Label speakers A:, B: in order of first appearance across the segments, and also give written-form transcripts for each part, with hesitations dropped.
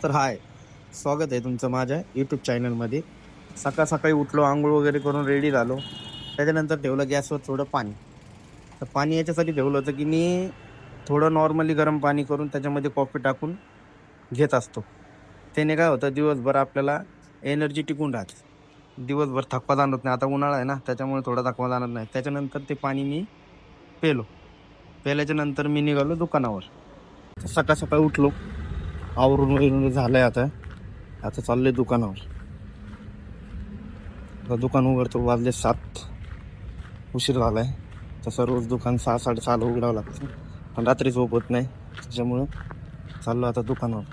A: तर हाय, स्वागत आहे तुमचं माझ्या यूट्यूब चॅनलमध्ये. सकाळ सकाळी उठलो, आंघोळ वगैरे करून रेडी झालो. त्याच्यानंतर ठेवलं गॅसवर थोडं पाणी. तर पाणी याच्यासाठी ठेवलं होतं की मी थोडं नॉर्मली गरम पाणी करून त्याच्यामध्ये कॉफी टाकून घेत असतो. त्याने काय होतं, दिवसभर आपल्याला एनर्जी टिकून राहते. दिवसभर थकवा जाणवत नाही. आता उन्हाळा आहे ना, त्याच्यामुळे थोडा थकवा जाणवत नाही. त्याच्यानंतर ते पाणी मी पेलो. पेल्याच्या नंतर मी निघालो दुकानावर. सकाळ सकाळी उठलो, आवरून वगैरे झालंय. आता आता चाललोय दुकानावर. आता दुकान उघडतो, वाजले 7. उशीर झालाय. तसं रोज दुकान 6-6:30 उघडावं लागतं, पण रात्री झोप होत नाही. त्याच्यामुळं चाललो आता दुकानावर.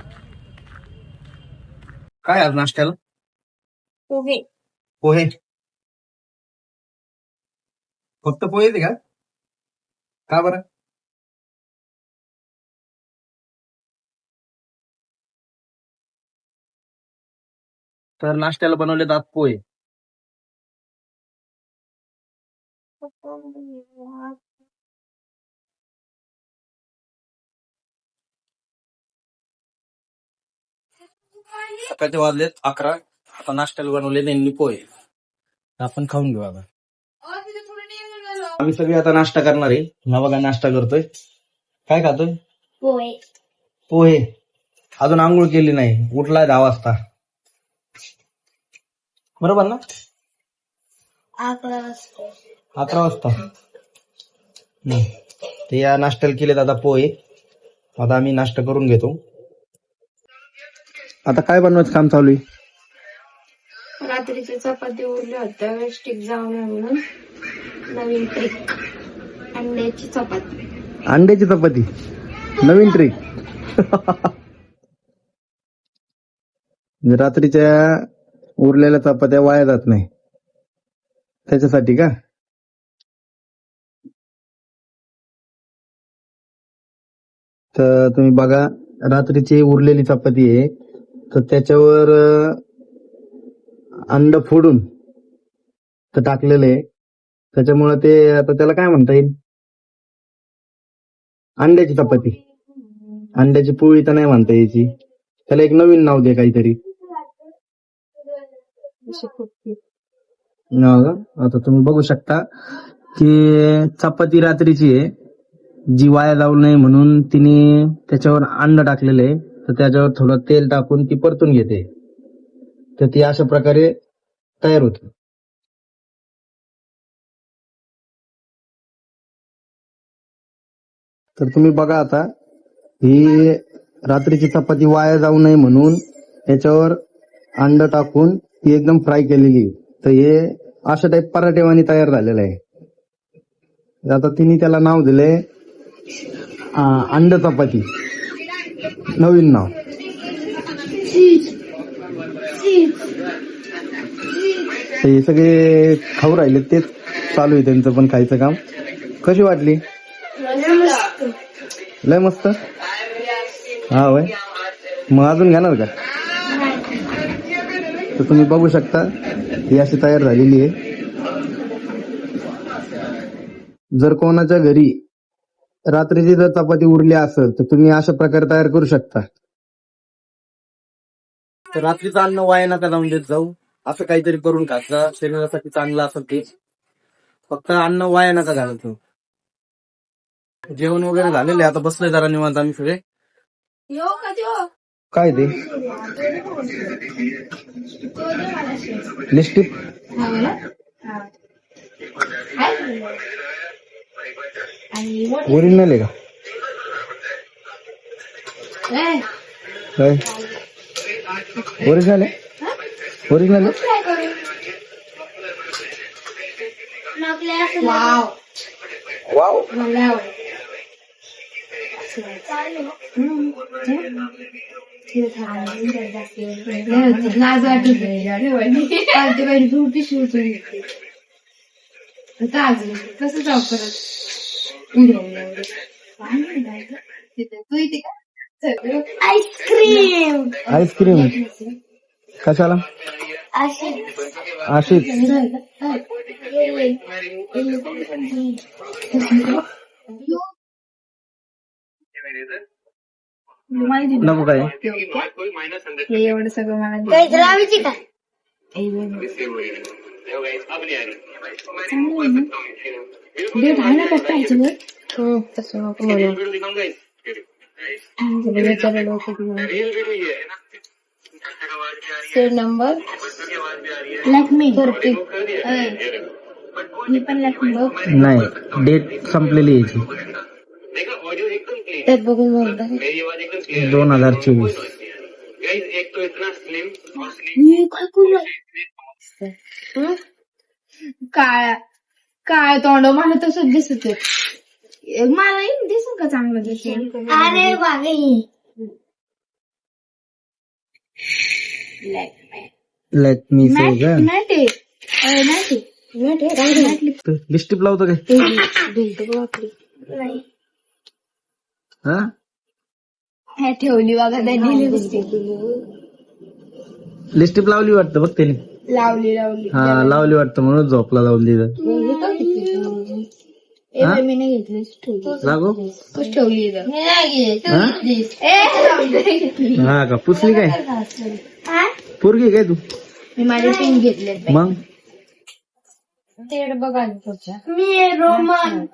A: काय आज नाश्त्याला?
B: पोहे.
A: पोहे. फक्त पोहे का? का बरं? तर नाश्त्याला बनवले आज पोहे. सकाळचे वाजलेत 11. आता नाश्त्याला बनवले त्यांनी पोहे. आपण खाऊन घेऊ आता. आम्ही सगळे आता नाश्ता करणार आहे. हा बघा नाश्ता करतोय. काय खातोय?
B: पोहे.
A: पोहे. अजून आंघोळ केली नाही. उठलाय 10 वाजता. बरोबर ना?
B: 11 वाजता.
A: 11 वाजता. ते या नाश्त्याला केलेत आता पोहे. आता आम्ही नाश्ता करून घेतो. आता काय बनवायचं काम चालू आहे?
B: रात्रीच्या चपाती उरल्या होत्या, वेस्टिक जाऊ नये म्हणून नवीन ट्रिक. अंड्याची चपाती.
A: अंड्याची चपाती, नवीन ट्रिक. रात्रीच्या उरलेल्या चपात्या वाया जात नाही, त्याच्यासाठी का? तर तुम्ही बघा, रात्रीची उरलेली चपाती आहे, तर त्याच्यावर अंड फोडून तर टाकलेलं आहे. त्याच्यामुळे ते आता त्याला काय म्हणता येईल? अंड्याची चपाती. अंड्याची पोळी तर नाही म्हणता यायची, त्याला एक नवीन नाव दे काहीतरी. आता तुम्ही बघू शकता की चपाती रात्रीची आहे, जी वाया जाऊ नये म्हणून तिने त्याच्यावर अंड टाकलेले आहे. तर त्याच्यावर थोडं तेल टाकून ती परतून घेते, तर ती अशा प्रकारे तयार होते. तर तुम्ही बघा आता, ही रात्रीची चपाती वाया जाऊ नये म्हणून त्याच्यावर अंड टाकून ती एकदम फ्राय केलेली. तर हे अशा टाईप पराठेवाणी तयार झालेलं आहे. आता तिने त्याला नाव दिलंय अंड चपाती, नवीन नाव. हे सगळे खाऊ राहिले, तेच चालू आहे त्यांचं पण खायचं काम. कशी वाटली? लय मस्त. हा वय, मग अजून घेणार का? तर तुम्ही बघू शकता, ही अशी तयार झालेली आहे. जर कोणाच्या घरी रात्रीची जर चपाती उरली असेल तर तुम्ही अशा प्रकारे तयार करू शकता. तर रात्रीचं अन्न वाया नका जाऊन देत जाऊ, असं काहीतरी करून खायचं, शरीरासाठी चांगलं असेल ते. फक्त अन्न वाया नका घालायचं. जेवण वगैरे झालेले, आता बसलोय जरा निवांत आम्ही सगळे. काय ते लिस्टिक ओरिजिनल आहे का? ओरिजिनल आहे, ओरिजिनल आहे. वाव.
B: लाज वाटत कसं जाऊ परत तू इथे का? आईस्क्रीम.
A: आईस्क्रीम कशाला? अशीच.
B: माहिती
A: नको काय
B: हे एवढं सगळं मला काय लावायची का डेट आहे ना पप्पा ह्याच्यावर तसं नको म्हणून सेट नंबर लक्ष्मी मी पण लक्ष्मी बघ
A: नाही, डेट संपलेली याची
B: त्यात बघून बोलता
A: 2024.
B: काय करू काळा काळ तोंड मला तसंच दिसत मला दिसत का चांगलं दिसेल अरे बाबा
A: लक्ष्मी लिस्टिप लावतो काय हा
B: ठेवली बघा त्यांनी
A: लिस्टिप लावली वाटतं बघ त्याने.
B: लावली
A: हा लावली वाटतं म्हणून झोपला जाऊन दिलं.
B: मी नाही घेतली
A: लागो
B: तूच ठेवली
A: हा का पुसली काय पोरगी काय तू
B: मी माझे पिन घेतले
A: मग
B: ते बघा मी रोमन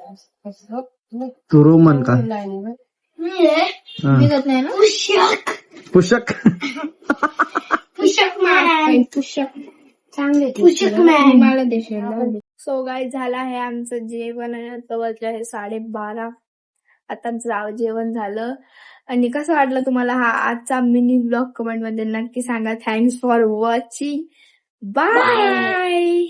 A: तू रोमन का
B: निघत नाही ना
A: पुषक
B: पुषक चांगले पुषक मला देशाला सो गाईज झाला आहे आमचं जेवण आणि आता वाजले आहे 12:30. आता आमचं जेवण झालं. आणि कसं वाटलं तुम्हाला हा आजचा मिनी ब्लॉग कमेंट मध्ये नक्की सांगा. Thanks for watching. बाय.